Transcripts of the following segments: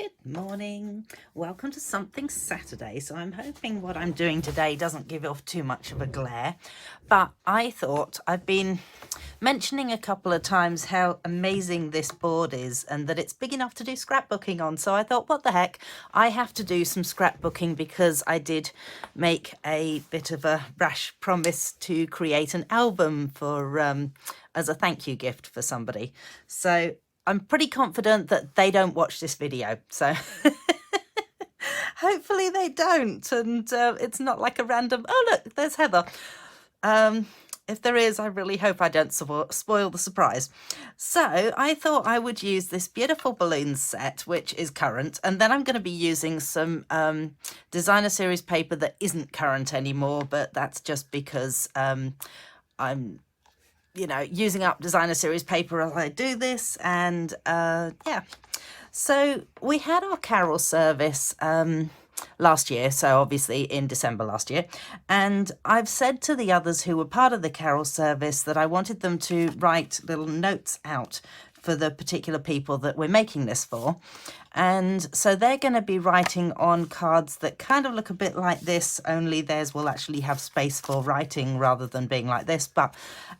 Good morning. Welcome to Something Saturday. So I'm hoping what I'm doing today doesn't give off too much of a glare, but I thought I've been mentioning a couple of times how amazing this board is and that it's big enough to do scrapbooking on. So I thought, what the heck, I have to do some scrapbooking because I did make a bit of a rash promise to create an album for as a thank you gift for somebody. So I'm pretty confident that they don't watch this video, so hopefully they don't, and it's not like a random, oh look, there's Heather. If there is, I really hope I don't spoil the surprise. So I thought I would use this beautiful balloon set, which is current, and then I'm going to be using some designer series paper that isn't current anymore, but that's just because I'm using up designer series paper as I do this. And yeah, so we had our carol service last year, so obviously in December last year, and I've said to the others who were part of the carol service that I wanted them to write little notes out for the particular people that we're making this for. And so they're going to be writing on cards that kind of look a bit like this, only theirs will actually have space for writing rather than being like this. But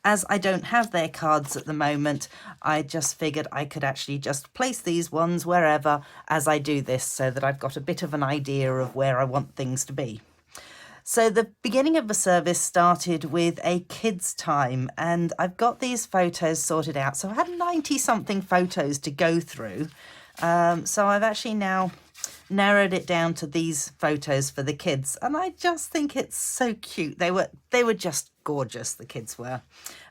as I don't have their cards at the moment, I just figured I could actually just place these ones wherever as I do this, so that I've got a bit of an idea of where I want things to be. So the beginning of the service started with a kids' time, and I've got these photos sorted out. So I had 90 something photos to go through. So I've actually now narrowed it down to these photos for the kids, and I just think it's so cute. They were just gorgeous, the kids were,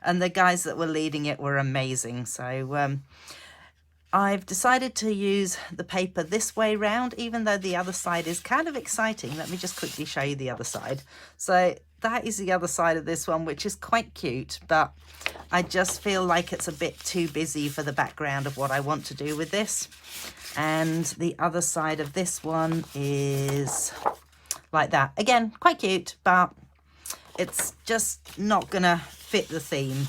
and the guys that were leading it were amazing. So I've decided to use the paper this way round, even though the other side is kind of exciting. Let me just quickly show you the other side. So that is the other side of this one, which is quite cute, but I just feel like it's a bit too busy for the background of what I want to do with this. And the other side of this one is like that. Again, quite cute, but it's just not gonna fit the theme.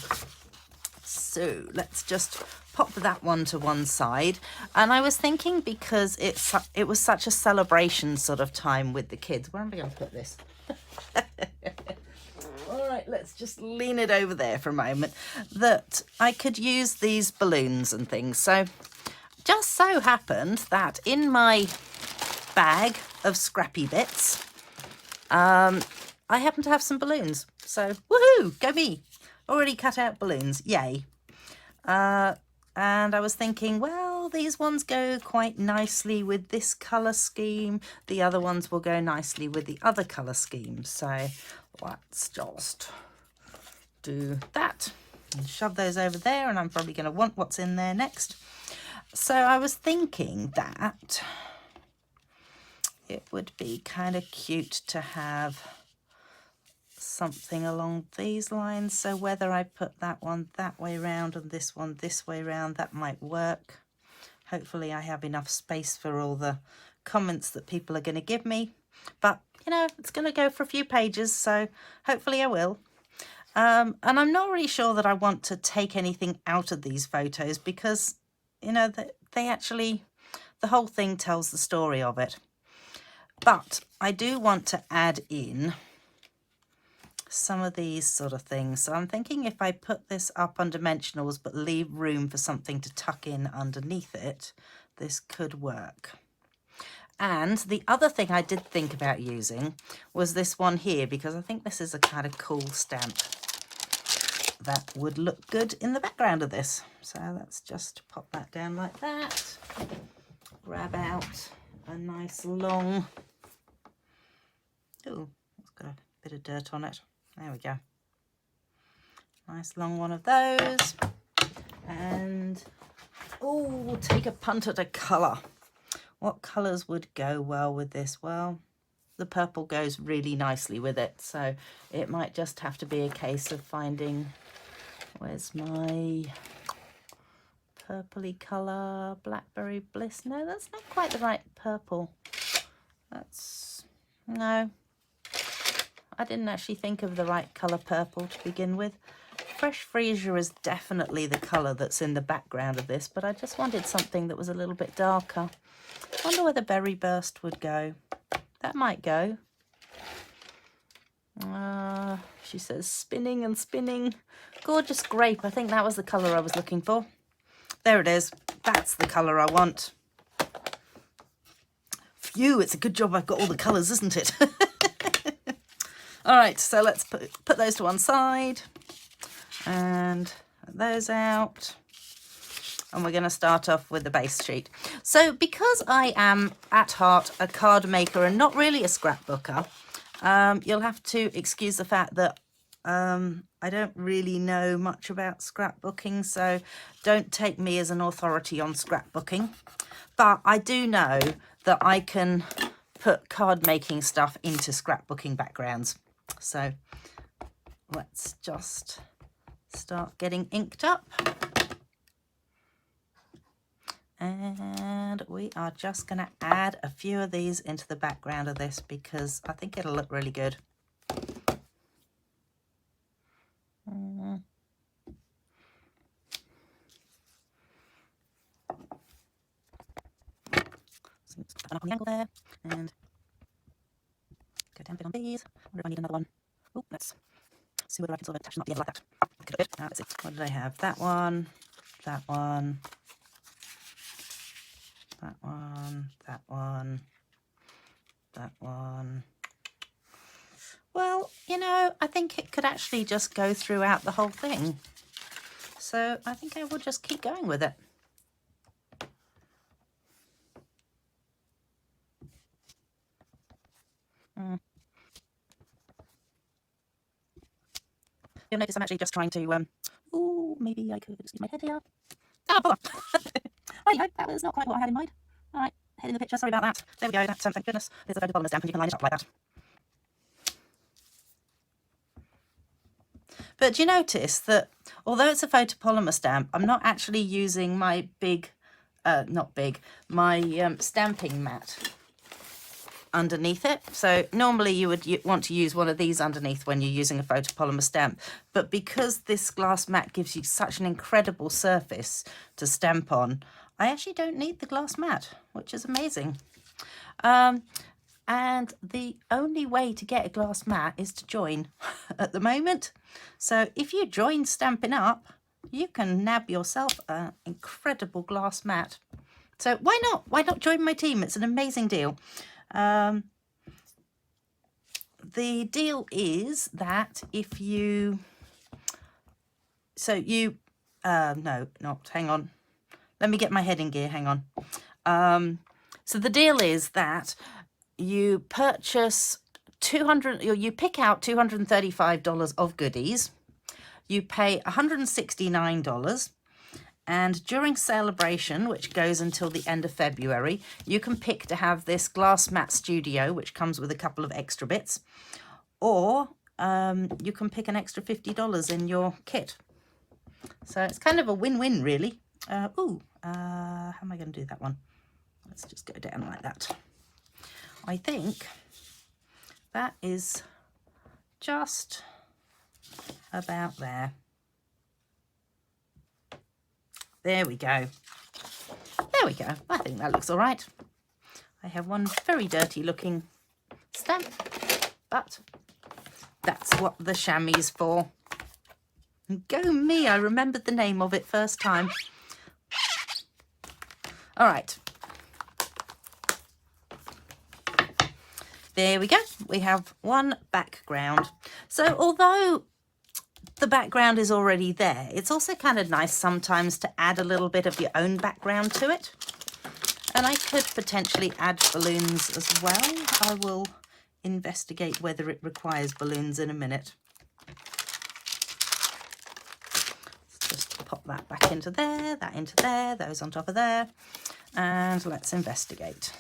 So let's just pop that one to one side. And I was thinking, because it was such a celebration sort of time with the kids. Where am I going to put this? All right, let's just lean it over there for a moment. That I could use these balloons and things. So just so happened that in my bag of scrappy bits, I happen to have some balloons. So woohoo, go me. Already cut out balloons, yay. And I was thinking, well, these ones go quite nicely with this colour scheme. The other ones will go nicely with the other colour scheme. So let's just do that and shove those over there. And I'm probably going to want what's in there next. So I was thinking that it would be kind of cute to have something along these lines. So whether I put that one that way round and this one this way round, that might work. Hopefully I have enough space for all the comments that people are going to give me, but it's going to go for a few pages, so hopefully I will. And I'm not really sure that I want to take anything out of these photos, because they actually, the whole thing tells the story of it. But I do want to add in some of these sort of things. So I'm thinking if I put this up on dimensionals but leave room for something to tuck in underneath it, this could work. And the other thing I did think about using was this one here, because I think this is a kind of cool stamp that would look good in the background of this. So let's just pop that down like that. Grab out a nice long, oh, it's got a bit of dirt on it. There we go. Nice long one of those. And, oh, we'll take a punt at a colour. What colours would go well with this? Well, the purple goes really nicely with it. So it might just have to be a case of finding, where's my purpley colour? Blackberry Bliss. No, that's not quite the right purple. No. I didn't actually think of the right colour purple to begin with. Fresh Freesia is definitely the colour that's in the background of this, but I just wanted something that was a little bit darker. I wonder whether Berry Burst would go. That might go. She says spinning and spinning. Gorgeous Grape. I think that was the colour I was looking for. There it is. That's the colour I want. Phew, it's a good job I've got all the colours, isn't it? All right, so let's put those to one side and those out. And we're going to start off with the base sheet. So because I am at heart a card maker and not really a scrapbooker, you'll have to excuse the fact that I don't really know much about scrapbooking, so don't take me as an authority on scrapbooking. But I do know that I can put card making stuff into scrapbooking backgrounds. So let's just start getting inked up. And we are just going to add a few of these into the background of this because I think it'll look really good. So let's put that up on the angle there and go down a bit on these. I wonder if I need another one. Oh, let's see whether I can sort of attach them up the end like that. Could have bit. Let's see. What did I have? That one, that one, that one, that one, that one. Well, you know, I think it could actually just go throughout the whole thing. So I think I will just keep going with it. You'll notice I'm actually just trying to, oh, maybe I could just use my head here. Ah, oh, there you go, that was not quite what I had in mind. All right, head in the picture, sorry about that. There we go, that's, thank goodness, there's a photopolymer stamp and you can line it up like that. But do you notice that although it's a photopolymer stamp, I'm not actually using my my stamping mat underneath it. So normally you would want to use one of these underneath when you're using a photopolymer stamp, but because this glass mat gives you such an incredible surface to stamp on, I actually don't need the glass mat, which is amazing. And the only way to get a glass mat is to join at the moment. So if you join Stampin' Up, you can nab yourself an incredible glass mat. So why not? Why not join my team? It's an amazing deal. The deal is that if you, no, not, hang on. Let me get my head in gear, hang on. So the deal is that you purchase you pick out $235 of goodies, you pay $169, and during celebration, which goes until the end of February, you can pick to have this glass mat studio, which comes with a couple of extra bits, or you can pick an extra $50 in your kit. So it's kind of a win-win, really. How am I going to do that one? Let's just go down like that. I think that is just about there. There we go. There we go. I think that looks all right. I have one very dirty looking stamp, but that's what the chamois is for. And go me, I remembered the name of it first time. All right. There we go. We have one background. So although the background is already there, it's also kind of nice sometimes to add a little bit of your own background to it. And I could potentially add balloons as well. I will investigate whether it requires balloons in a minute. Let's just pop that back into there, that into there, those on top of there. And let's investigate.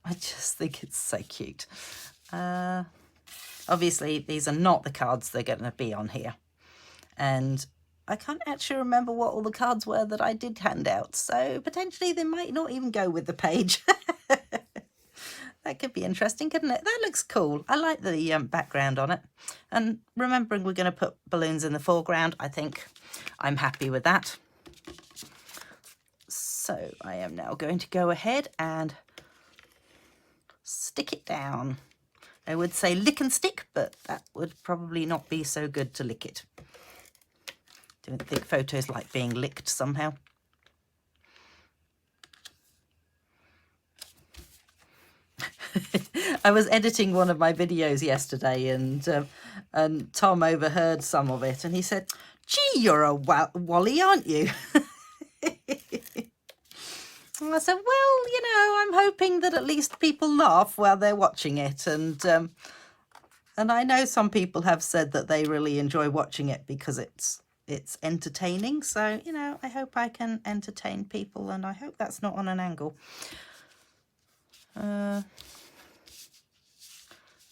I just think it's so cute. Obviously, these are not the cards they're going to be on here. And I can't actually remember what all the cards were that I did hand out. So potentially they might not even go with the page. that could be interesting, couldn't it? That looks cool. I like the background on it. And remembering we're going to put balloons in the foreground, I think I'm happy with that. So I am now going to go ahead and stick it down. I would say lick and stick, but that would probably not be so good to lick it. Don't think photos like being licked somehow. I was editing one of my videos yesterday, and Tom overheard some of it, and he said, "Gee, you're a Wally, aren't you?" And I said, "Well, you know, I'm hoping that at least people laugh while they're watching it, and I know some people have said that they really enjoy watching it because it's entertaining. So, you know, I hope I can entertain people, and I hope that's not on an angle."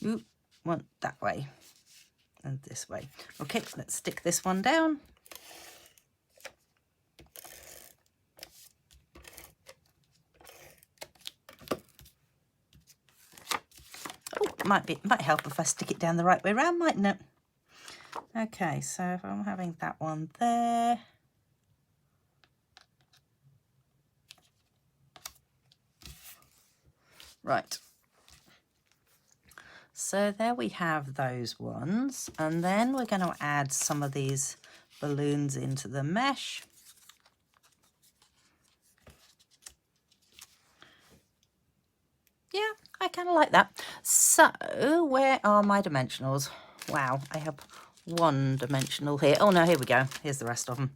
Oop, one that way and this way. Okay, let's stick this one down. Oh, might help if I stick it down the right way around, mightn't it? Okay, so if I'm having that one there. Right. So there we have those ones, and then we're going to add some of these balloons into the mesh. Yeah, I kind of like that. So where are my dimensionals? Wow, I have one dimensional here. Oh no, here we go. Here's the rest of them.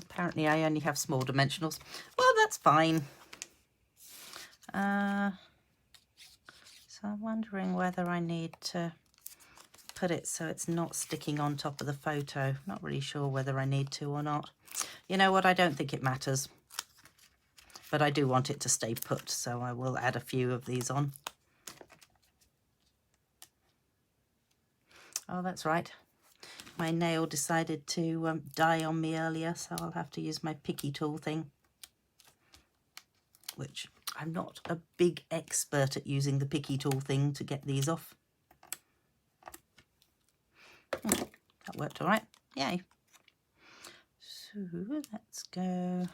Apparently I only have small dimensionals. Well, that's fine. So I'm wondering whether I need to put it so it's not sticking on top of the photo. Not really sure whether I need to or not. You know what, I don't think it matters. But I do want it to stay put, so I will add a few of these on. Oh, that's right. My nail decided to die on me earlier, so I'll have to use my picky tool thing, which I'm not a big expert at using the picky tool thing to get these off. That worked all right. Yay. So let's go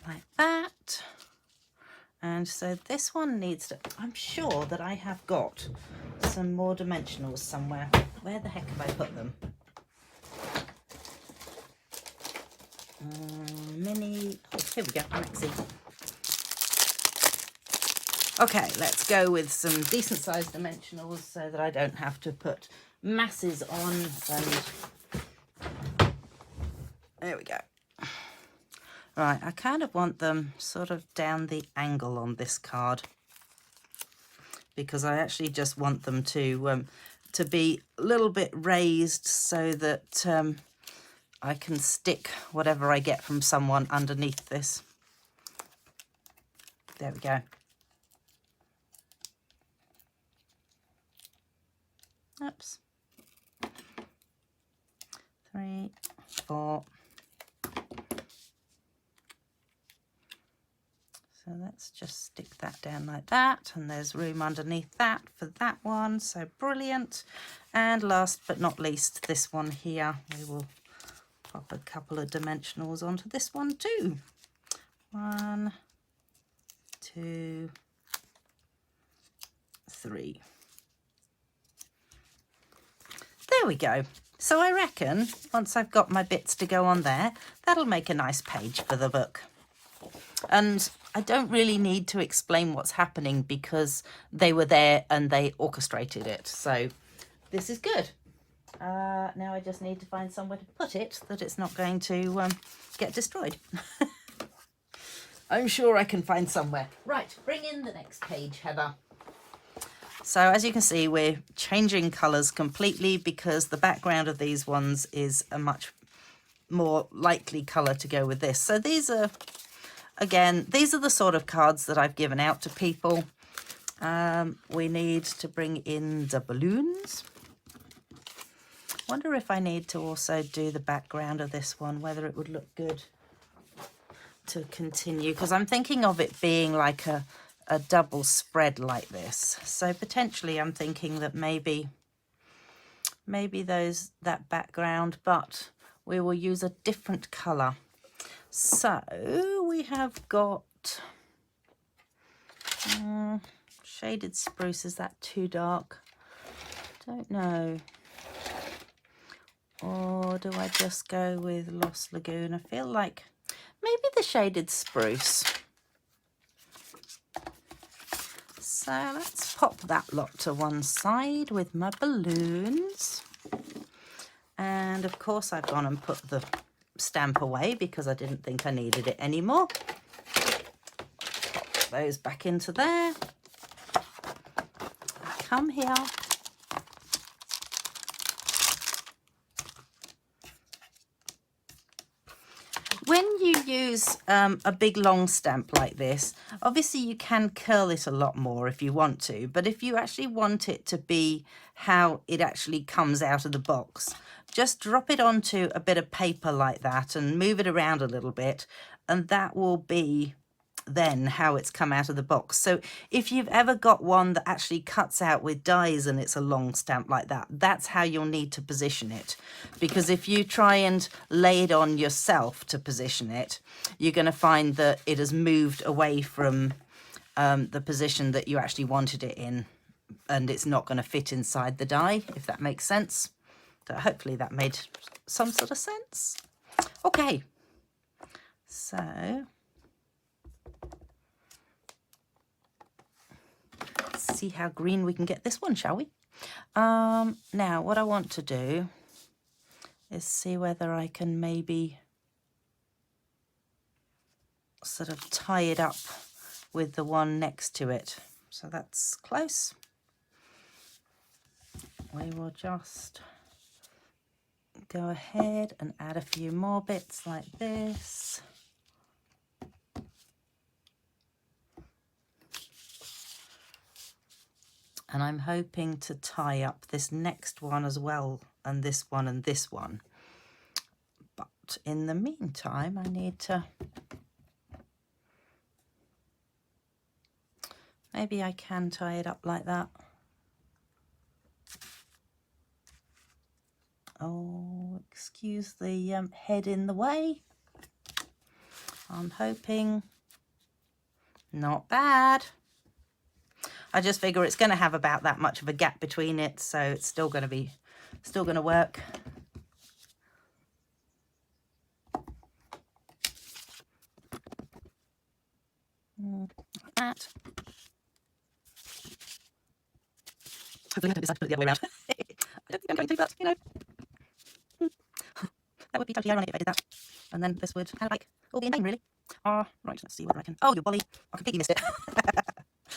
like that. And so this one needs to, I'm sure that I have got some more dimensionals somewhere. Where the heck have I put them? Mini, oh, here we go, Maxi. Okay, let's go with some decent sized dimensionals so that I don't have to put masses on. And there we go. Right, I kind of want them sort of down the angle on this card, because I actually just want them to be a little bit raised so that I can stick whatever I get from someone underneath this. There we go. Oops. 3, 4. So let's just stick that down like that, and there's room underneath that for that one, so brilliant. And last but not least, this one here, we will pop a couple of dimensionals onto this one too. 1, 2, 3. There we go. So I reckon once I've got my bits to go on there, that'll make a nice page for the book. And I don't really need to explain what's happening because they were there and they orchestrated it. So this is good. Now I just need to find somewhere to put it that it's not going to get destroyed. I'm sure I can find somewhere. Right, bring in the next page, Heather. So as you can see, we're changing colours completely because the background of these ones is a much more likely colour to go with this. So these are, again, these are the sort of cards that I've given out to people. We need to bring in the balloons. Wonder if I need to also do the background of this one, whether it would look good to continue, because I'm thinking of it being like a double spread like this. So potentially I'm thinking that maybe that background, but we will use a different color. So we have got shaded spruce. Is that too dark? Don't know. Or do I just go with Lost Lagoon? I feel like maybe the shaded spruce. So let's pop that lot to one side with my balloons. And of course I've gone and put the stamp away because I didn't think I needed it anymore. Pop those back into there. Come here. When you use a big long stamp like this, obviously you can curl it a lot more if you want to, but if you actually want it to be how it actually comes out of the box, just drop it onto a bit of paper like that and move it around a little bit, and that will be then how it's come out of the box. So if you've ever got one that actually cuts out with dies and it's a long stamp like that, that's how you'll need to position it. Because if you try and lay it on yourself to position it, you're going to find that it has moved away from the position that you actually wanted it in, and it's not going to fit inside the die, if that makes sense. So hopefully that made some sort of sense. Okay, so see how green we can get this one, shall we? Now what I want to do is see whether I can maybe sort of tie it up with the one next to it. So that's close. We will just go ahead and add a few more bits like this. And I'm hoping to tie up this next one as well, and this one and this one. But in the meantime, I need to... Maybe I can tie it up like that. Oh, excuse the head in the way. I'm hoping. Not bad. I just figure it's going to have about that much of a gap between it, so it's still going to work. Like that. Hopefully I don't decide to put it the other way around. I don't think I'm going to, but you know. That would be totally ironic if I did that. And then this would kind of like all be in vain, really. Right, let's see whether I can. Oh, you bolly. I completely missed it.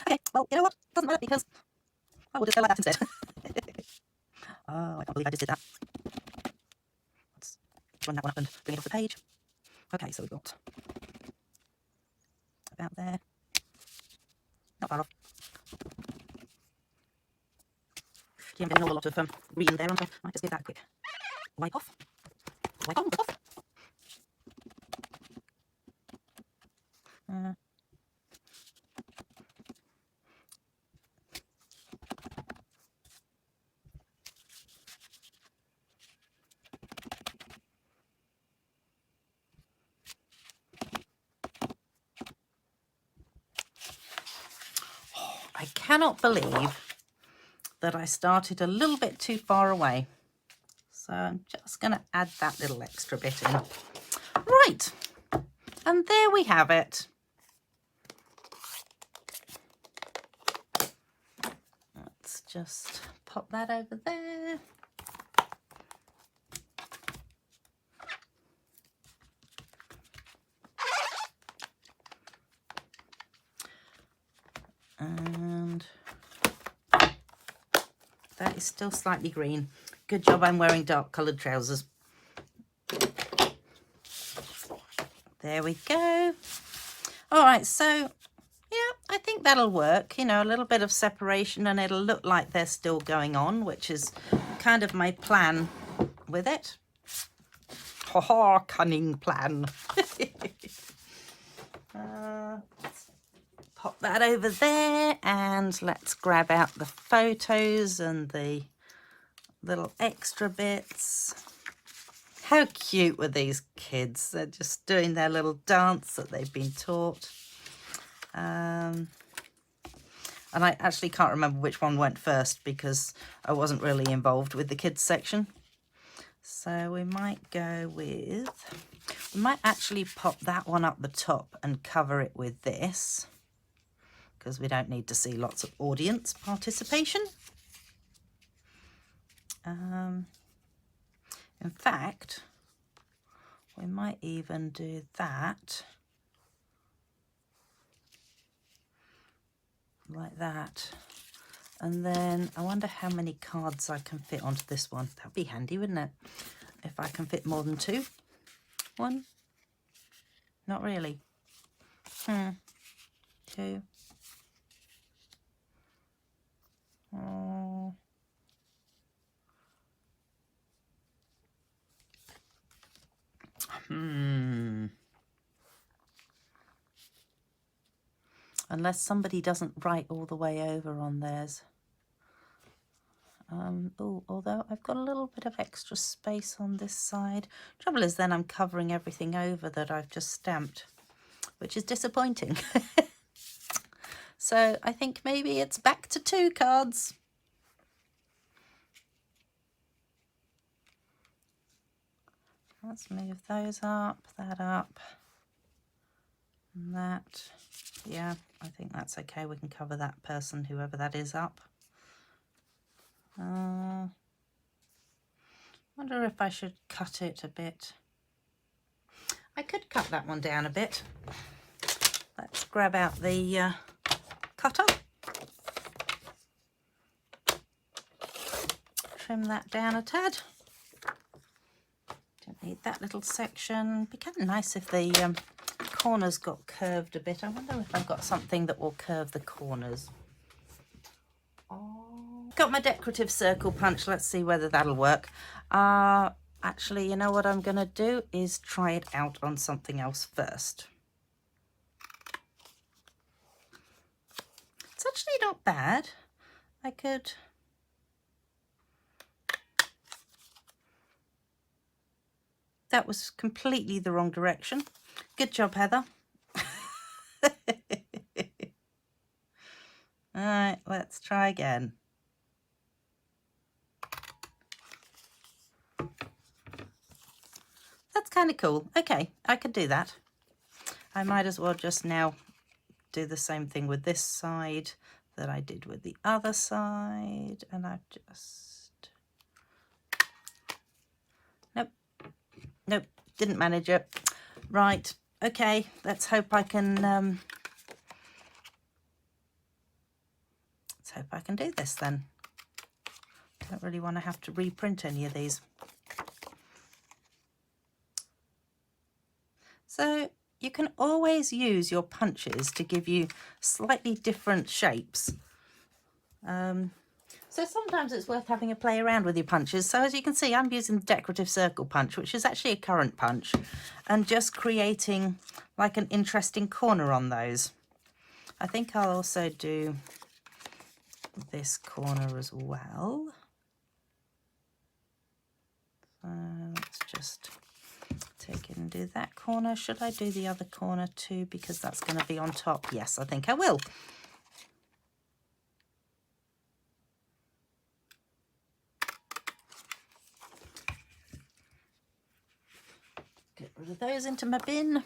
Okay, well, you know what? Doesn't matter because I will just go like that instead. Oh, I can't believe I just did that. Let's run that one up and bring it off the page. Okay, so we've got about there. Not far off. Gee, I'm getting a lot of green there, aren't I? Might just give that a quick wipe off. Wipe on, off. I cannot believe that I started a little bit too far away. So I'm just going to add that little extra bit in. Right, and there we have it. Let's just pop that over there. And that is still slightly green. Good job I'm wearing dark coloured trousers. There we go. All right, so yeah, I think that'll work. You know, a little bit of separation and it'll look like they're still going on, which is kind of my plan with it. Ha ha, cunning plan. Let's pop that over there, and let's grab out the photos and the little extra bits. How cute were these kids? They're just doing their little dance that they've been taught. And I actually can't remember which one went first because I wasn't really involved with the kids section. So we might go with, we might actually pop that one up the top and cover it with this, because we don't need to see lots of audience participation. In fact, we might even do that like that. And then I wonder how many cards I can fit onto this one. That'd be handy, wouldn't it? If I can fit more than two. One. Not really. Two. Oh. Unless somebody doesn't write all the way over on theirs. Oh, although I've got a little bit of extra space on this side. Trouble is then I'm covering everything over that I've just stamped, which is disappointing. So I think maybe it's back to 2 cards. Let's move those up, that up, and that. Yeah, I think that's okay. We can cover that person, whoever that is, up. Wonder if I should cut it a bit. I could cut that one down a bit. Let's grab out the cutter. Trim that down a tad. Don't need that little section. Be kind of nice if the corners got curved a bit. I wonder if I've got something that will curve the corners. Got my decorative circle punch. Let's see whether that'll work. Actually, you know what I'm going to do is try it out on something else first. It's actually not bad. I could... That was completely the wrong direction. Good job, Heather. All right, let's try again. That's kind of cool. Okay, I could do that. I might as well just now do the same thing with this side that I did with the other side. And I've just... Nope, didn't manage it. Right, okay, let's hope I can... let's hope I can do this then. Don't really want to have to reprint any of these. So you can always use your punches to give you slightly different shapes. So sometimes it's worth having a play around with your punches. So as you can see, I'm using the decorative circle punch, which is actually a current punch, and just creating like an interesting corner on those. I think I'll also do this corner as well. So let's just take it and do that corner. Should I do the other corner too, because that's going to be on top? Yes, I think I will. Get rid of those into my bin.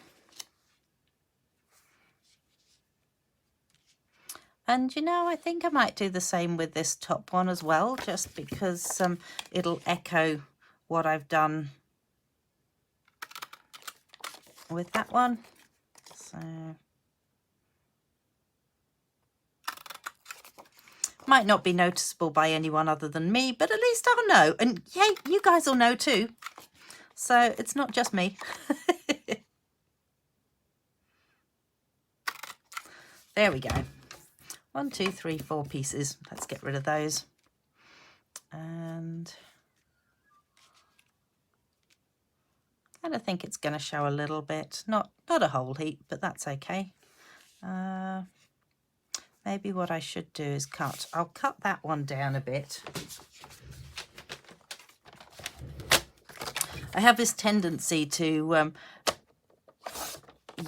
And you know, I think I might do the same with this top one as well, just because it'll echo what I've done with that one. So might not be noticeable by anyone other than me, but at least I'll know. And yay, you guys will know too. So it's not just me. There we go. 1, 2, 3, 4 pieces. Let's get rid of those. And And I think it's going to show a little bit, not a whole heap, but that's okay. Maybe what I should do is I'll cut that one down a bit. I have this tendency to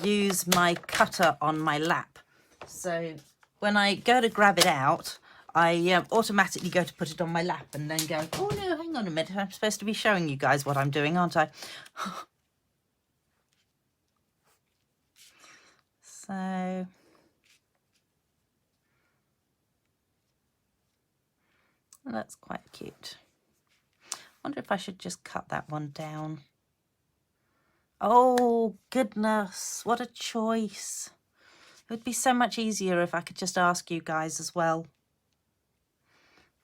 use my cutter on my lap. So when I go to grab it out, I automatically go to put it on my lap and then go, oh no, hang on a minute, I'm supposed to be showing you guys what I'm doing, aren't I? So that's quite cute. I wonder if I should just cut that one down. Oh goodness, what a choice. It would be so much easier if I could just ask you guys as well.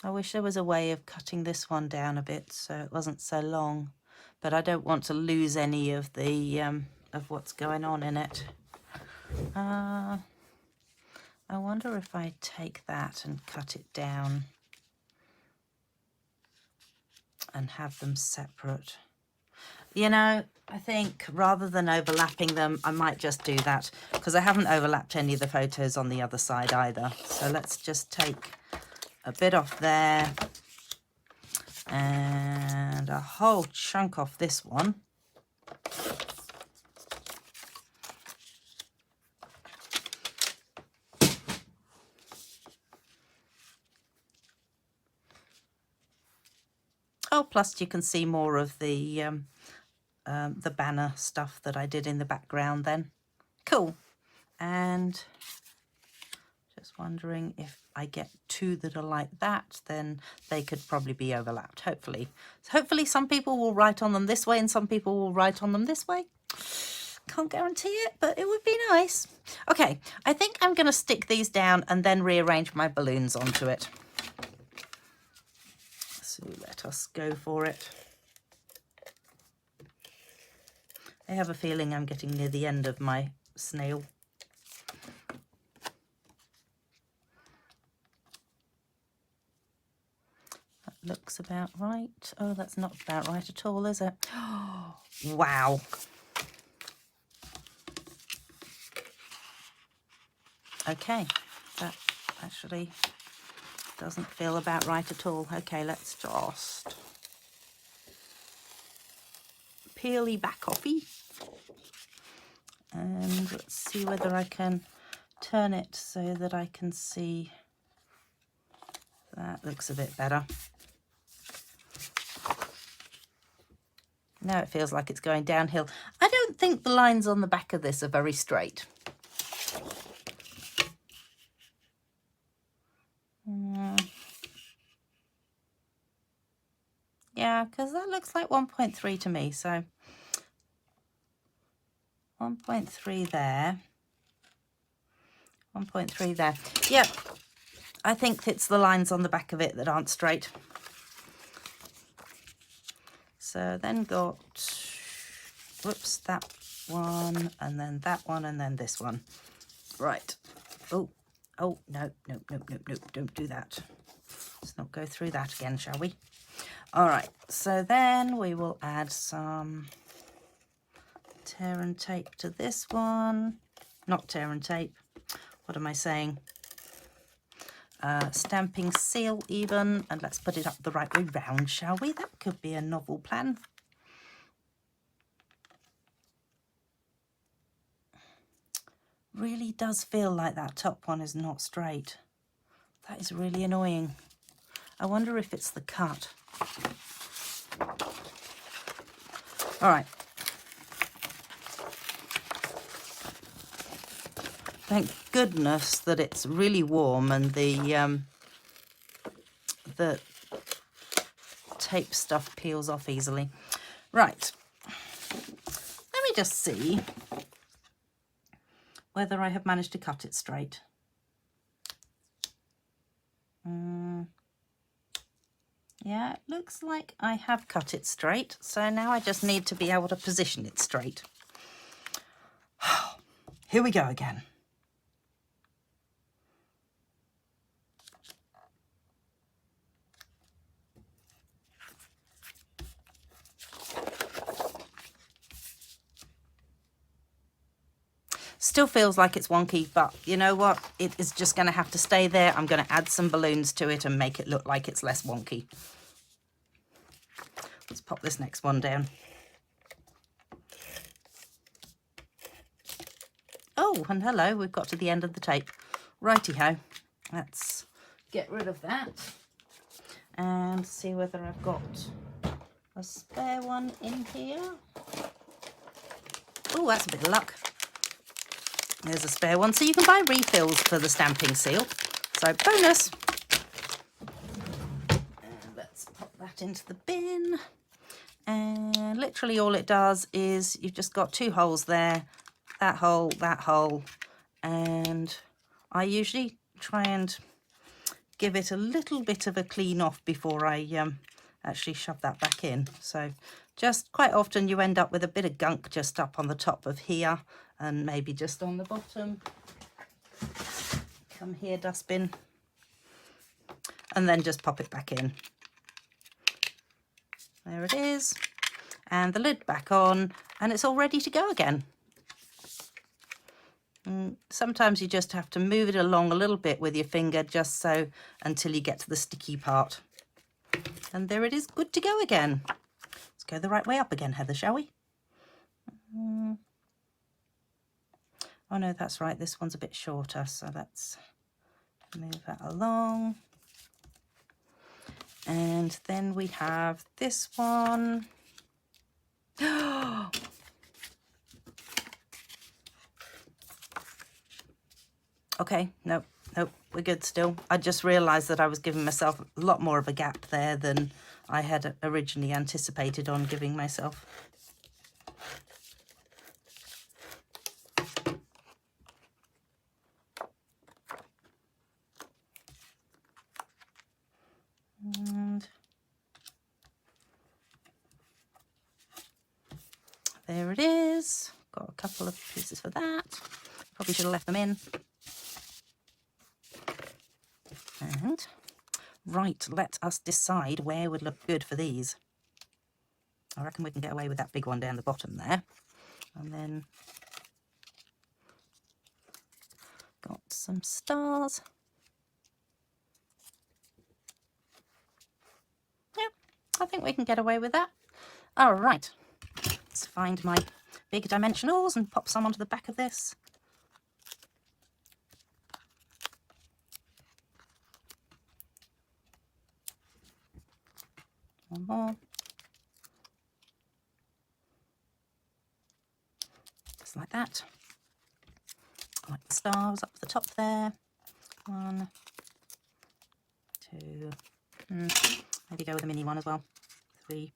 I wish there was a way of cutting this one down a bit so it wasn't so long, but I don't want to lose any of the of what's going on in it. I wonder if I take that and cut it down and have them separate. You know, I think rather than overlapping them, I might just do that because I haven't overlapped any of the photos on the other side either. So let's just take a bit off there and a whole chunk off this one. Oh, plus you can see more of the banner stuff that I did in the background then. Cool. And just wondering if I get two that are like that, then they could probably be overlapped, hopefully. So hopefully some people will write on them this way and some people will write on them this way. Can't guarantee it, but it would be nice. Okay, I think I'm going to stick these down and then rearrange my balloons onto it. So let us go for it. I have a feeling I'm getting near the end of my snail. That looks about right. Oh, that's not about right at all, is it? Oh, wow. Okay, that actually doesn't feel about right at all. Okay, let's just peely back offy. And let's see whether I can turn it so that I can see. That looks a bit better. Now it feels like it's going downhill. I don't think the lines on the back of this are very straight. Yeah, because that looks like 1.3 to me, so 1.3 there, 1.3 there. Yep, I think it's the lines on the back of it that aren't straight. So then got, whoops, that one, and then that one, and then this one. Right. Oh, no, don't do that. Let's not go through that again, shall we? All right, so then we will add some tear and tape to this one. Not tear and tape. What am I saying? Stamping seal even, and let's put it up the right way round, shall we? That could be a novel plan. Really does feel like that top one is not straight. That is really annoying. I wonder if it's the cut. All right. Thank goodness that it's really warm and the tape stuff peels off easily. Right. Let me just see whether I have managed to cut it straight. Yeah, it looks like I have cut it straight. So now I just need to be able to position it straight. Here we go again. Still feels like it's wonky, but you know what? It is just going to have to stay there. I'm going to add some balloons to it and make it look like it's less wonky. Let's pop this next one down. Oh, and hello, we've got to the end of the tape. Righty-ho. Let's get rid of that and see whether I've got a spare one in here. Oh, that's a bit of luck. There's a spare one. So you can buy refills for the stamping seal. So bonus. And let's pop that into the bin. And literally all it does is you've just got 2 holes there. That hole. And I usually try and give it a little bit of a clean off before I actually shove that back in. So just quite often you end up with a bit of gunk just up on the top of here and maybe just on the bottom. Come here, dustbin. And then just pop it back in. There it is. And the lid back on, and it's all ready to go again. Sometimes you just have to move it along a little bit with your finger just so until you get to the sticky part. And there it is, good to go again. Let's go the right way up again, Heather, shall we? Oh no, that's right, this one's a bit shorter, so let's move that along. And then we have this one. Okay, nope, we're good still. I just realised that I was giving myself a lot more of a gap there than I had originally anticipated on giving myself. And there it is. Got a couple of pieces for that. Probably should have left them in. And right, let us decide where would look good for these. I reckon we can get away with that big one down the bottom there. And then got some stars. Yeah, I think we can get away with that. All right, let's find my big dimensionals and pop some onto the back of this. One more. Just like that. Like the stars up the top there. 1, 2. Maybe go with a mini one as well. 3.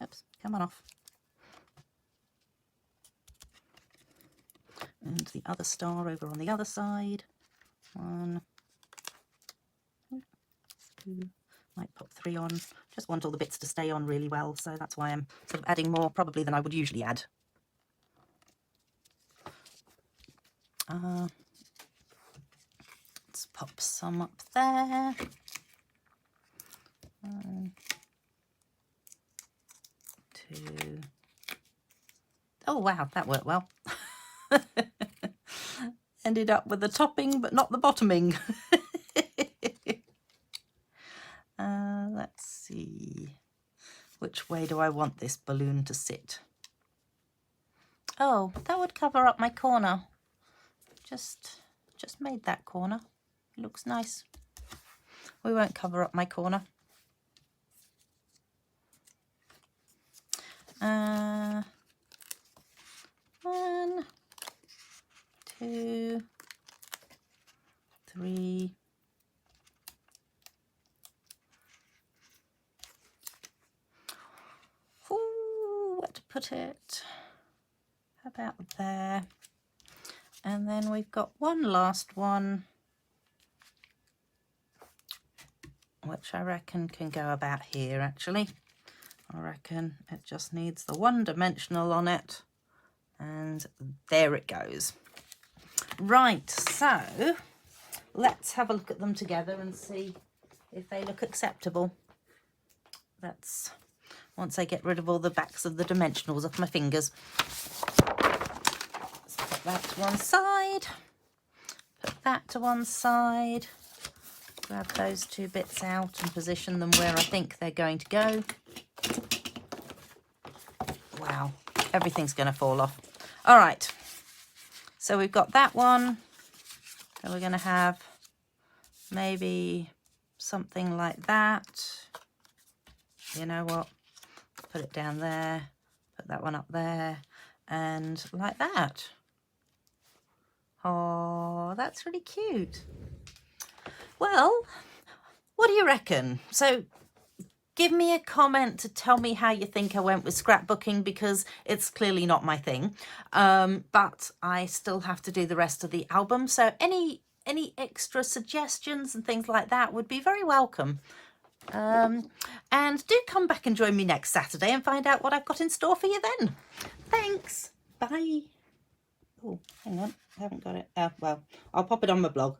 Oops, come on off. And the other star over on the other side. 1, 2. Might pop 3 on. Just want all the bits to stay on really well, so that's why I'm sort of adding more probably than I would usually add. Let's pop some up there. 1, 2. Oh wow, that worked well. Ended up with the topping but not the bottoming. Let's see, which way do I want this balloon to sit? Oh, that would cover up my corner. Just made that corner. It looks nice. We won't cover up my corner. 1, 2, 3. Ooh, where to put it? How about there? And then we've got one last one, which I reckon can go about here actually. I reckon it just needs the 1 dimensional on it, and there it goes. Right, so let's have a look at them together and see if they look acceptable. Let's once I get rid of all the backs of the dimensionals off my fingers. Let's put that to one side. Put that to one side. Grab those two bits out and position them where I think they're going to go. Wow, everything's going to fall off. All right, so we've got that one. Then we're going to have maybe something like that. You know what? Put it down there, put that one up there, and like that. Oh, that's really cute. Well, what do you reckon? So give me a comment to tell me how you think I went with scrapbooking, because it's clearly not my thing. But I still have to do the rest of the album. So any extra suggestions and things like that would be very welcome. And do come back and join me next Saturday and find out what I've got in store for you then. Thanks. Bye. Oh, hang on. I haven't got it. Oh, well, I'll pop it on my blog.